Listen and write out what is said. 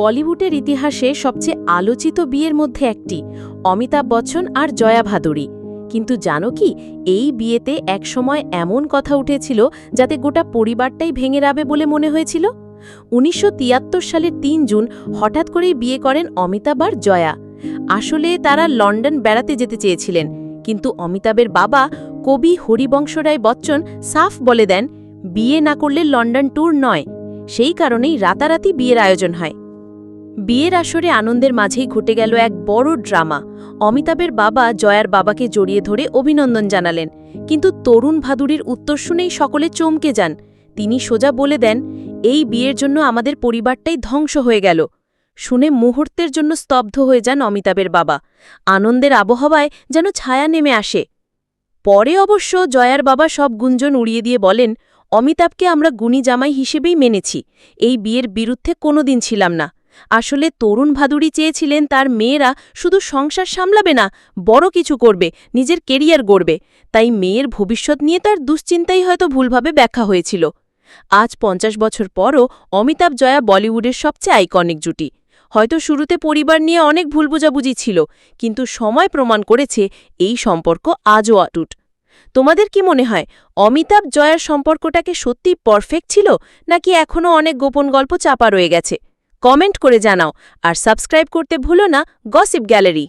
বলিউডের ইতিহাসে সবচেয়ে আলোচিত বিয়ের মধ্যে একটি অমিতাভ বচ্চন আর জয়া ভাদুরী। কিন্তু জানো কি, এই বিয়েতে একসময় এমন কথা উঠেছিল যাতে গোটা পরিবারটাই ভেঙে যাবে বলে মনে হয়েছিল। ১৯৭৩ সালের ৩ জুন হঠাৎ করেই বিয়ে করেন অমিতাভ আর জয়া। আসলে তারা লন্ডন বেড়াতে যেতে চেয়েছিলেন, কিন্তু অমিতাভের বাবা কবি হরিবংশ রায় বচ্চন সাফ বলে দেন, বিয়ে না করলে লন্ডন ট্যুর নয়। সেই কারণেই রাতারাতি বিয়ের আয়োজন হয়। বিয়ের আসরে আনন্দের মাঝেই ঘটে গেল এক বড় ড্রামা। অমিতাভের বাবা জয়ার বাবাকে জড়িয়ে ধরে অভিনন্দন জানালেন, কিন্তু তরুণ ভাদুরীর উত্তর শুনেই সকলে চমকে যান। তিনি সোজা বলে দেন, এই বিয়ের জন্য আমাদের পরিবারটাই ধ্বংস হয়ে গেল। শুনে মুহূর্তের জন্য স্তব্ধ হয়ে যান অমিতাভের বাবা। আনন্দের আবহাওয়ায় যেন ছায়া নেমে আসে। পরে অবশ্য জয়ার বাবা সব গুঞ্জন উড়িয়ে দিয়ে বলেন, অমিতাভকে আমরা গুণী জামাই হিসেবেই মেনেছি, এই বিয়ের বিরুদ্ধে কোনোদিন ছিলাম না। আসলে তরুণ ভাদুরী চেয়েছিলেন তার মেয়েরা শুধু সংসার সামলাবে না, বড় কিছু করবে, নিজের কেরিয়ার গড়বে। তাই মেয়ের ভবিষ্যৎ নিয়ে তার দুশ্চিন্তাই হয়তো ভুলভাবে ব্যাখ্যা হয়েছিল। আজ ৫০ বছর পরও অমিতাভ জয়া বলিউডের সবচেয়ে আইকনিক জুটি। হয়তো শুরুতে পরিবার নিয়ে অনেক ভুল বোঝাবুঝি ছিল, কিন্তু সময় প্রমাণ করেছে এই সম্পর্ক আজও অটুট। তোমাদের কি মনে হয়, অমিতাভ জয়ার সম্পর্কটাকে সত্যি পারফেক্ট ছিল, নাকি এখনও অনেক গোপন গল্প চাপা রয়ে গেছে? কমেন্ট করে জানাও, আর সাবস্ক্রাইব করতে ভুলো না গসিপ গ্যালারি।